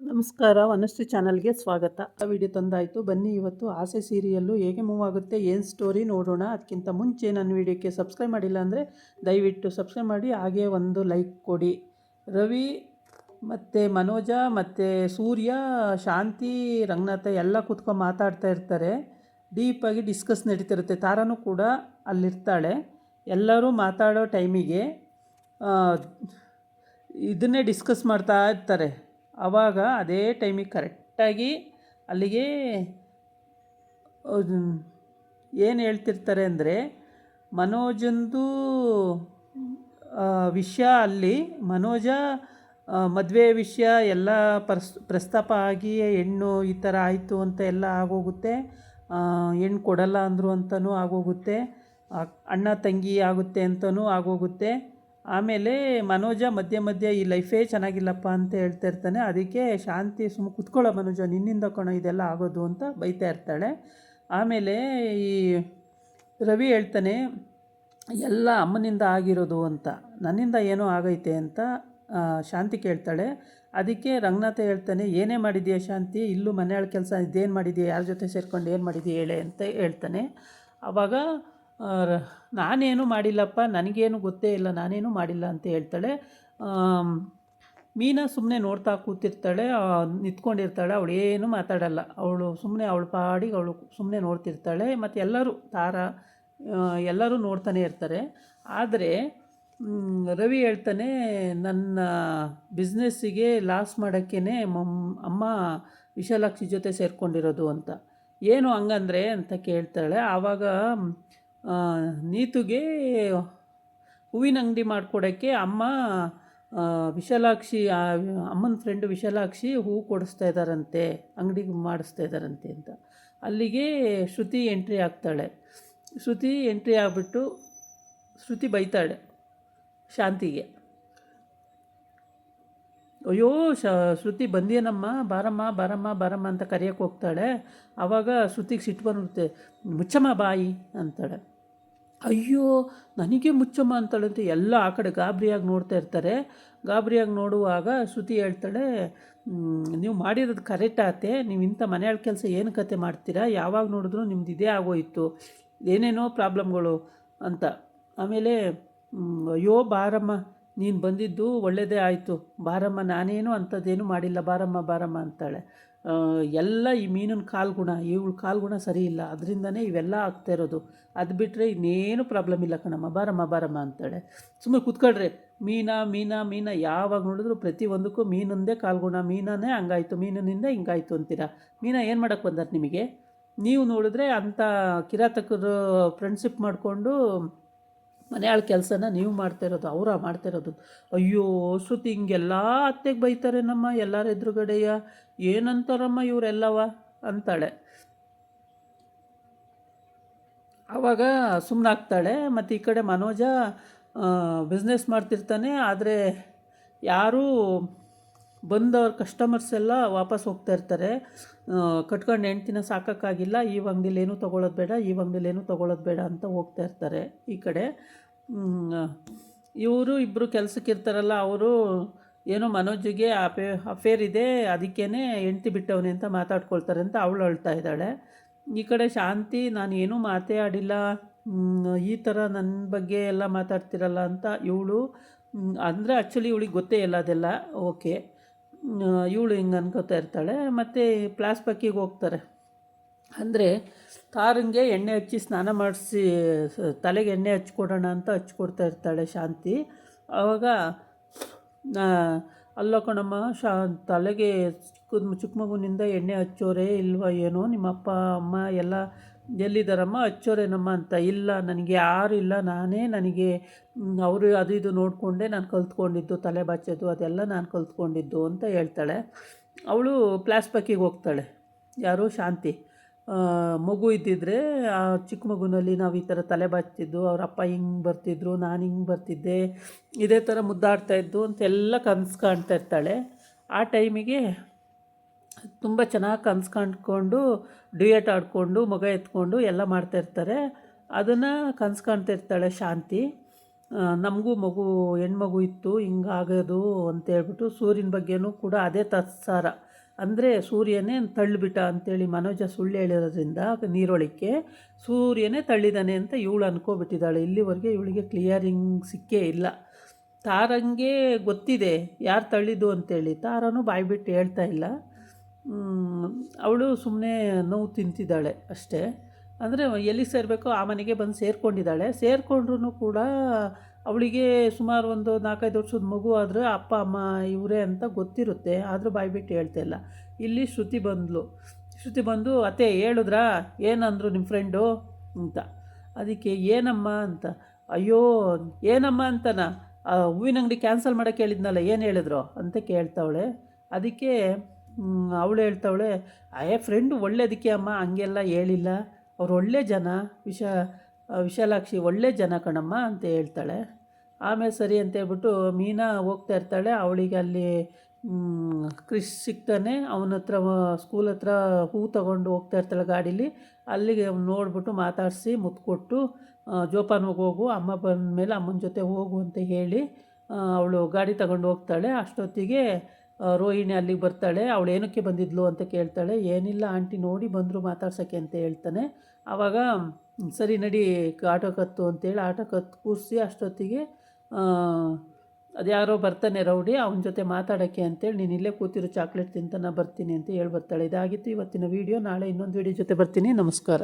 ನಮಸ್ಕಾರ, ವನಶ್ರೀ ಚಾನಲ್ಗೆ ಸ್ವಾಗತ. ವಿಡಿಯೋ ತಂದಾಯಿತು. ಬನ್ನಿ ಇವತ್ತು ಆಸೆ ಸೀರಿಯಲ್ಲು ಹೇಗೆ ಮೂವ್ ಆಗುತ್ತೆ, ಏನು ಸ್ಟೋರಿ ನೋಡೋಣ. ಅದಕ್ಕಿಂತ ಮುಂಚೆ ನನ್ನ ವಿಡಿಯೋಕ್ಕೆ ಸಬ್ಸ್ಕ್ರೈಬ್ ಮಾಡಿಲ್ಲ ಅಂದರೆ ದಯವಿಟ್ಟು ಸಬ್ಸ್ಕ್ರೈಬ್ ಮಾಡಿ, ಹಾಗೆ ಒಂದು ಲೈಕ್ ಕೊಡಿ. ರವಿ ಮತ್ತು ಮನೋಜ ಮತ್ತು ಸೂರ್ಯ, ಶಾಂತಿ, ರಂಗನಾಥ ಎಲ್ಲ ಕೂತ್ಕೊಂಡು ಮಾತಾಡ್ತಾ ಇರ್ತಾರೆ. ಡೀಪಾಗಿ ಡಿಸ್ಕಸ್ ನಡೀತಿರುತ್ತೆ. ತಾರಾನೂ ಕೂಡ ಅಲ್ಲಿರ್ತಾಳೆ. ಎಲ್ಲರೂ ಮಾತಾಡೋ ಟೈಮಿಗೆ ಇದನ್ನೇ ಡಿಸ್ಕಸ್ ಮಾಡ್ತಾ ಇರ್ತಾರೆ. ಆವಾಗ ಅದೇ ಟೈಮಿಗೆ ಕರೆಕ್ಟಾಗಿ ಅಲ್ಲಿಗೆ ಏನು ಹೇಳ್ತಿರ್ತಾರೆ ಅಂದರೆ, ಮನೋಜಂದು ವಿಷಯ ಅಲ್ಲಿ ಮನೋಜ ಮದುವೆ ವಿಷಯ ಎಲ್ಲ ಪ್ರಸ್ತಾಪ ಆಗಿ ಹೆಣ್ಣು ಈ ಥರ ಆಯಿತು ಅಂತ ಎಲ್ಲ ಆಗೋಗುತ್ತೆ. ಹೆಣ್ಣು ಕೊಡಲ್ಲ ಅಂದರು ಅಂತಲೂ ಆಗೋಗುತ್ತೆ. ಅಣ್ಣ ತಂಗಿ ಆಗುತ್ತೆ ಅಂತಲೂ ಆಗೋಗುತ್ತೆ. ಆಮೇಲೆ ಮನೋಜ ಮಧ್ಯೆ ಈ ಲೈಫೇ ಚೆನ್ನಾಗಿಲ್ಲಪ್ಪ ಅಂತ ಹೇಳ್ತಾ ಇರ್ತಾನೆ. ಅದಕ್ಕೆ ಶಾಂತಿ ಸುಮ್ಮ ಕುತ್ಕೊಳ್ಳೋ ಮನೋಜ, ನಿನ್ನಿಂದ ಕಣೋ ಇದೆಲ್ಲ ಆಗೋದು ಅಂತ ಬೈತಾ ಇರ್ತಾಳೆ. ಆಮೇಲೆ ಈ ರವಿ ಹೇಳ್ತಾನೆ, ಎಲ್ಲ ಅಮ್ಮನಿಂದ ಆಗಿರೋದು ಅಂತ, ನನ್ನಿಂದ ಏನೋ ಆಗೈತೆ ಅಂತ ಶಾಂತಿ ಕೇಳ್ತಾಳೆ. ಅದಕ್ಕೆ ರಂಗನಾಥ ಹೇಳ್ತಾನೆ, ಏನೇ ಮಾಡಿದೆಯಾ ಶಾಂತಿ, ಇಲ್ಲೂ ಮನೆಯೊಳ ಕೆಲಸ ಇದೇನು ಮಾಡಿದೆಯಾ, ಯಾರ ಜೊತೆ ಸೇರ್ಕೊಂಡು ಏನು ಮಾಡಿದೆಯಾ ಹೇಳೆ ಅಂತ ಹೇಳ್ತಾನೆ. ಆವಾಗ ನಾನೇನು ಮಾಡಿಲ್ಲಪ್ಪ, ನನಗೇನು ಗೊತ್ತೇ ಇಲ್ಲ, ನಾನೇನು ಮಾಡಿಲ್ಲ ಅಂತ ಹೇಳ್ತಾಳೆ. ಮೀನಾ ಸುಮ್ಮನೆ ನೋಡ್ತಾ ಕೂತಿರ್ತಾಳೆ, ನಿಂತ್ಕೊಂಡಿರ್ತಾಳೆ. ಅವಳು ಏನು ಮಾತಾಡಲ್ಲ. ಅವಳು ಸುಮ್ಮನೆ ಅವಳ ಪಾಡಿಗೆ ಅವಳು ಸುಮ್ಮನೆ ನೋಡ್ತಿರ್ತಾಳೆ. ಮತ್ತು ಎಲ್ಲರೂ ಎಲ್ಲರೂ ನೋಡ್ತಾನೆ ಇರ್ತಾರೆ. ಆದರೆ ರವಿ ಹೇಳ್ತಾನೆ, ನನ್ನ ಬಿಸ್ನೆಸ್ಸಿಗೆ ಲಾಸ್ ಮಾಡೋಕ್ಕೇ ಅಮ್ಮ ವಿಶಾಲಾಕ್ಷಿ ಜೊತೆ ಸೇರಿಕೊಂಡಿರೋದು ಅಂತ. ಏನು ಹಂಗಂದ್ರೆ ಅಂತ ಕೇಳ್ತಾಳೆ. ಆವಾಗ ನೀತುಗೆ ಹೂವಿನ ಅಂಗಡಿ ಮಾಡಿಕೊಡೋಕ್ಕೆ ಅಮ್ಮ ವಿಶಾಲಾಕ್ಷಿ, ಅಮ್ಮನ ಫ್ರೆಂಡು ವಿಶಾಲಾಕ್ಷಿ ಹೂವು ಕೊಡಿಸ್ತಾ ಇದ್ದಾರಂತೆ, ಅಂಗಡಿಗೆ ಮಾಡಿಸ್ತಾ ಇದ್ದಾರಂತೆ ಅಂತ. ಅಲ್ಲಿಗೆ ಶ್ರುತಿ ಎಂಟ್ರಿ ಆಗ್ತಾಳೆ. ಶ್ರುತಿ ಎಂಟ್ರಿ ಆಗಿಬಿಟ್ಟು ಶ್ರುತಿ ಬೈತಾಳೆ ಶಾಂತಿಗೆ. ಅಯ್ಯೋ ಶ್ರುತಿ ಬಂದೇನಮ್ಮ, ಬಾರಮ್ಮ ಅಂತ ಕರೆಯೋಕ್ಕೆ ಹೋಗ್ತಾಳೆ. ಆವಾಗ ಶ್ರುತಿಗೆ ಸಿಟ್ಟು ಬಂದ್ಬಿಡುತ್ತೆ. ಮುಚ್ಚಮ್ಮ ಬಾಯಿ ಅಂತಾಳೆ. ಅಯ್ಯೋ ನನಗೆ ಮುಚ್ಚಮ್ಮ ಅಂತಾಳಂತೆ. ಎಲ್ಲ ಆ ಕಡೆ ಗಾಬರಿಯಾಗಿ ನೋಡ್ತಾ ಇರ್ತಾರೆ. ಗಾಬರಿಯಾಗಿ ನೋಡುವಾಗ ಶ್ರುತಿ ಹೇಳ್ತಾಳೆ, ನೀವು ಮಾಡಿರೋದು ಕರೆಕ್ಟ್ ಆತೆ, ನೀವು ಇಂಥ ಮನೆಯೊಳ ಕೆಲಸ ಏನು ಕತೆ ಮಾಡ್ತೀರಾ, ಯಾವಾಗ ನೋಡಿದ್ರು ನಿಮ್ದು ಇದೇ ಆಗೋಯಿತು, ಏನೇನೋ ಪ್ರಾಬ್ಲಮ್ಗಳು ಅಂತ. ಆಮೇಲೆ ಅಯ್ಯೋ ಬಾರಮ್ಮ, ನೀನು ಬಂದಿದ್ದು ಒಳ್ಳೆಯದೇ ಆಯಿತು, ಬಾರಮ್ಮ, ನಾನೇನು ಅಂಥದ್ದೇನು ಮಾಡಿಲ್ಲ, ಬಾರಮ್ಮ ಅಂತಾಳೆ. ಎಲ್ಲ ಈ ಮೀನಿನ ಕಾಲ್ಗುಣ, ಇವಳು ಕಾಲ್ಗುಣ ಸರಿ ಇಲ್ಲ, ಅದರಿಂದನೇ ಇವೆಲ್ಲ ಆಗ್ತಾ ಇರೋದು. ಅದು ಬಿಟ್ಟರೆ ಇನ್ನೇನು ಪ್ರಾಬ್ಲಮ್ ಇಲ್ಲ ಕಣಮ್ಮ, ಬಾರಮ್ಮ ಅಂತಾಳೆ. ಸುಮ್ಮನೆ ಕೂತ್ಕೊಳ್ರಿ. ಮೀನಾ ಯಾವಾಗ ನೋಡಿದ್ರು ಪ್ರತಿಯೊಂದಕ್ಕೂ ಮೀನಂದೇ ಕಾಲ್ಗುಣ, ಮೀನಾನೇ ಹಂಗಾಯಿತು, ಮೀನಿನಿಂದ ಹಿಂಗಾಯಿತು ಅಂತೀರಾ. ಮೀನಾ ಏನು ಮಾಡೋಕ್ಕೆ ಬಂದಾರೆ ನಿಮಗೆ? ನೀವು ನೋಡಿದ್ರೆ ಅಂಥ ಕಿರಾತಕರು ಫ್ರೆಂಡ್ಶಿಪ್ ಮಾಡಿಕೊಂಡು ಮನೆಯಾಳ ಕೆಲಸನ ನೀವು ಮಾಡ್ತಾಯಿರೋದು, ಅವರ ಮಾಡ್ತಾಯಿರೋದು. ಅಯ್ಯೋ ಶ್ರುತಿ, ಹಿಂಗೆಲ್ಲ ಅತ್ತೆಗೆ ಬೈತಾರೆ ನಮ್ಮ ಎಲ್ಲರ ಎದುರುಗಡೆಯ, ಏನಂತಾರಮ್ಮ ಇವರೆಲ್ಲವ ಅಂತಾಳೆ. ಆವಾಗ ಸುಮ್ಮನಾಗ್ತಾಳೆ. ಮತ್ತು ಈ ಕಡೆ ಮನೋಜ ಬಿಸ್ನೆಸ್ ಮಾಡ್ತಿರ್ತಾನೆ. ಆದರೆ ಯಾರೂ ಬಂದವ್ರ ಕಸ್ಟಮರ್ಸ್ ಎಲ್ಲ ವಾಪಸ್ ಹೋಗ್ತಾ ಇರ್ತಾರೆ. ಕಟ್ಕೊಂಡು ಹೆಂಡ್ತಿನ ಸಾಕೋಕ್ಕಾಗಿಲ್ಲ, ಈ ಅಂಗಡಿಲಿ ಏನೂ ತೊಗೊಳೋದು ಬೇಡ, ಈ ಅಂಗಡಿಲಿ ಏನೂ ತೊಗೊಳೋದು ಬೇಡ ಅಂತ ಹೋಗ್ತಾ ಇರ್ತಾರೆ. ಈ ಕಡೆ ಇವರು ಇಬ್ಬರು ಕೆಲಸಕ್ಕೆ ಇರ್ತಾರಲ್ಲ, ಅವರು ಏನೋ ಮನೋಜಿಗೆ ಅಫೇರ್ ಇದೆ, ಅದಕ್ಕೇ ಹೆಂಡ್ತಿ ಬಿಟ್ಟವನೇ ಅಂತ ಮಾತಾಡ್ಕೊಳ್ತಾರೆ ಅಂತ ಅವಳು ಅಳ್ತಾ ಇದ್ದಾಳೆ. ಈ ಕಡೆ ಶಾಂತಿ, ನಾನು ಏನೂ ಮಾತೇ ಆಡಿಲ್ಲ, ಈ ಥರ ನನ್ನ ಬಗ್ಗೆ ಎಲ್ಲ ಮಾತಾಡ್ತಿರಲ್ಲ ಅಂತ ಇವಳು ಅಂದರೆ ಆ್ಯಕ್ಚುಲಿ ಇವಳಿಗೆ ಗೊತ್ತೇ ಇಲ್ಲ ಅದೆಲ್ಲ. ಓಕೆ, ಇವಳು ಹಿಂಗೆ ಅನ್ಕೋತಾ ಇರ್ತಾಳೆ. ಮತ್ತು ಪ್ಲಾಸ್ಪಕ್ಕಿಗೆ ಹೋಗ್ತಾರೆ. ಅಂದರೆ ಕಾರಂಗೆ ಎಣ್ಣೆ ಹಚ್ಚಿ ಸ್ನಾನ ಮಾಡಿಸಿ ತಲೆಗೆ ಎಣ್ಣೆ ಹಚ್ಕೊಡೋಣ ಅಂತ ಹಚ್ಕೊಡ್ತಾ ಇರ್ತಾಳೆ ಶಾಂತಿ. ಆವಾಗ ಅಲ್ಲ ಕಣಮ್ಮ, ತಲೆಗೆ ಚಿಕ್ಕ ಮಗುವಿನಿಂದ ಎಣ್ಣೆ ಹಚ್ಚೋರೇ ಇಲ್ವಾ ಏನೋ, ನಿಮ್ಮ ಅಪ್ಪ ಅಮ್ಮ ಎಲ್ಲ ಎಲ್ಲಿದ್ದಾರಮ್ಮ, ಹಚ್ಚೋರೇನಮ್ಮ ಅಂತ. ಇಲ್ಲ, ನನಗೆ ಯಾರು ಇಲ್ಲ, ನನಗೆ ಅವರು ಅದು ಇದು ನೋಡಿಕೊಂಡೆ ನಾನು ಕಲ್ತ್ಕೊಂಡಿದ್ದು, ತಲೆ ಬಾಚೋದು ಅದೆಲ್ಲ ನಾನು ಕಲ್ತ್ಕೊಂಡಿದ್ದು ಅಂತ ಹೇಳ್ತಾಳೆ. ಅವಳು ಪ್ಲಾಸ್ಪಕ್ಕಿಗೆ ಹೋಗ್ತಾಳೆ. ಯಾರು? ಶಾಂತಿ. ಮಗು ಇದ್ದಿದ್ರೆ ಆ ಚಿಕ್ಕ ಮಗುನಲ್ಲಿ ನಾವು ಈ ಥರ ತಲೆ ಬಾಚ್ತಿದ್ದು, ಅವ್ರ ಅಪ್ಪ ಹಿಂಗೆ ಬರ್ತಿದ್ರು, ನಾನು ಹಿಂಗೆ ಬರ್ತಿದ್ದೆ, ಇದೇ ಥರ ಮುದ್ದಾಡ್ತಾಯಿದ್ದು ಅಂತೆಲ್ಲ ಕನಸು ಕಾಣ್ತಾ ಇರ್ತಾಳೆ. ಆ ಟೈಮಿಗೆ ತುಂಬ ಚೆನ್ನಾಗಿ ಕನಸು ಕಾಣ್ಕೊಂಡು ಡ್ಯೂಯೆಟ್ ಆಡಿಕೊಂಡು ಮಗ ಎತ್ಕೊಂಡು ಎಲ್ಲ ಮಾಡ್ತಾಯಿರ್ತಾರೆ. ಅದನ್ನು ಕನಸು ಕಾಣ್ತಾ ಇರ್ತಾಳೆ ಶಾಂತಿ. ನಮಗೂ ಹೆಣ್ಮಗು ಇತ್ತು, ಹಿಂಗಾಗೋದು ಅಂತೇಳ್ಬಿಟ್ಟು ಸೂರ್ಯನ ಬಗ್ಗೆನೂ ಕೂಡ ಅದೇ ತಾತ್ಸಾರ. ಅಂದರೆ ಸೂರ್ಯನೇ ತಳ್ಳಿಬಿಟ್ಟ ಅಂತೇಳಿ ಮನೋಜ ಸುಳ್ಳು ಹೇಳಿರೋದ್ರಿಂದ ನೀರೊಳಕ್ಕೆ ಸೂರ್ಯನೇ ತಳ್ಳಿದ್ದಾನೆ ಅಂತ ಇವಳು ಅನ್ಕೋಬಿಟ್ಟಿದ್ದಾಳೆ. ಇಲ್ಲಿವರೆಗೆ ಇವಳಿಗೆ ಕ್ಲಿಯರಿಂಗ್ ಸಿಕ್ಕೇ ಇಲ್ಲ. ತಾರಂಗೆ ಗೊತ್ತಿದೆ ಯಾರು ತಳ್ಳಿದ್ದು ಅಂತೇಳಿ, ತಾರನೂ ಬಾಯ್ಬಿಟ್ಟು ಹೇಳ್ತಾ ಇಲ್ಲ. ಅವಳು ಸುಮ್ಮನೆ ನೋವು ತಿಂತಿದ್ದಾಳೆ ಅಷ್ಟೇ. ಅಂದರೆ ಎಲ್ಲಿಗೆ ಸೇರಬೇಕೋ ಆ ಮನೆಗೆ ಬಂದು ಸೇರಿಕೊಂಡಿದ್ದಾಳೆ. ಸೇರಿಕೊಂಡ್ರೂ ಕೂಡ ಅವಳಿಗೆ ಸುಮಾರು ಒಂದು 4-5 ವರ್ಷದ ಮಗು ಆದರೆ ಅಪ್ಪ ಅಮ್ಮ ಇವರೇ ಅಂತ ಗೊತ್ತಿರುತ್ತೆ, ಆದರೂ ಬಾಯ್ಬಿಟ್ಟು ಹೇಳ್ತಾ ಇಲ್ಲ. ಇಲ್ಲಿ ಶ್ರುತಿ ಬಂದು ಅತ್ತೆ ಹೇಳಿದ್ರಾ ಏನಂದರು ನಿಮ್ಮ ಫ್ರೆಂಡು ಅಂತ. ಅದಕ್ಕೆ ಏನಮ್ಮ ಅಂತ. ಅಯ್ಯೋ ಏನಮ್ಮ ಅಂತನ, ಹೂವಿನ ಅಂಗಡಿ ಕ್ಯಾನ್ಸಲ್ ಮಾಡೋಕ್ಕೆ ಹೇಳಿದ್ನಲ್ಲ ಏನು ಹೇಳಿದ್ರು ಅಂತ ಕೇಳ್ತಾವಳೆ. ಅದಕ್ಕೆ ಅವಳು ಹೇಳ್ತಾವಳೆ, ಫ್ರೆಂಡು ಒಳ್ಳೇದಕ್ಕೆ ಅಮ್ಮ, ಹಂಗೆಲ್ಲ ಹೇಳಿಲ್ಲ, ಅವ್ರು ಒಳ್ಳೆ ಜನ, ವಿಶಾಲಾಕ್ಷಿ ಒಳ್ಳೆ ಜನ ಕಣಮ್ಮ ಅಂತ ಹೇಳ್ತಾಳೆ. ಆಮೇಲೆ ಸರಿ ಅಂತೇಳ್ಬಿಟ್ಟು ಮೀನಾ ಹೋಗ್ತಾ ಇರ್ತಾಳೆ. ಅವಳಿಗೆ ಅಲ್ಲಿ ಕ್ರಿಶ್ ಸಿಗ್ತಾನೆ, ಅವನ ಹತ್ರ ಸ್ಕೂಲ್ ಹತ್ರ ಹೂ ತೊಗೊಂಡು ಹೋಗ್ತಾ ಇರ್ತಾಳೆ ಗಾಡೀಲಿ. ಅಲ್ಲಿಗೆ ಅವ್ನು ನೋಡ್ಬಿಟ್ಟು ಮಾತಾಡಿಸಿ ಮುತ್ಕೊಟ್ಟು ಜೋಪಾನವಾಗಿ ಹೋಗು, ಅಮ್ಮ ಬಂದ ಮೇಲೆ ಅಮ್ಮನ ಜೊತೆ ಹೋಗು ಅಂತ ಹೇಳಿ ಅವಳು ಗಾಡಿ ತಗೊಂಡು ಹೋಗ್ತಾಳೆ. ಅಷ್ಟೊತ್ತಿಗೆ ರೋಹಿಣಿ ಅಲ್ಲಿಗೆ ಬರ್ತಾಳೆ. ಅವಳು ಏನಕ್ಕೆ ಬಂದಿದ್ಲು ಅಂತ ಕೇಳ್ತಾಳೆ. ಏನಿಲ್ಲ ಆಂಟಿ ನೋಡಿ ಬಂದರು ಮಾತಾಡ್ಸೋಕ್ಕೆ ಅಂತ ಹೇಳ್ತಾನೆ. ಆವಾಗ ಸರಿ ನಡಿ ಆಟೋ ಕತ್ತು ಅಂತೇಳಿ ಆಟೋ ಕತ್ತು ಕೂರಿಸಿ ಅಷ್ಟೊತ್ತಿಗೆ ಅದ್ಯಾರೋ ಬರ್ತಾನೆ ರೌಡಿ, ಅವನ ಜೊತೆ ಮಾತಾಡೋಕ್ಕೆ ಅಂತೇಳಿ ನೀನು ಇಲ್ಲೇ ಕೂತಿರೋ ಚಾಕ್ಲೇಟ್ ತಿಂತ ನಾ ಬರ್ತೀನಿ ಅಂತ ಹೇಳಿ ಬರ್ತಾಳೆ. ಇದಾಗಿತ್ತು ಇವತ್ತಿನ ವೀಡಿಯೋ. ನಾಳೆ ಇನ್ನೊಂದು ವೀಡಿಯೋ ಜೊತೆ ಬರ್ತೀನಿ. ನಮಸ್ಕಾರ.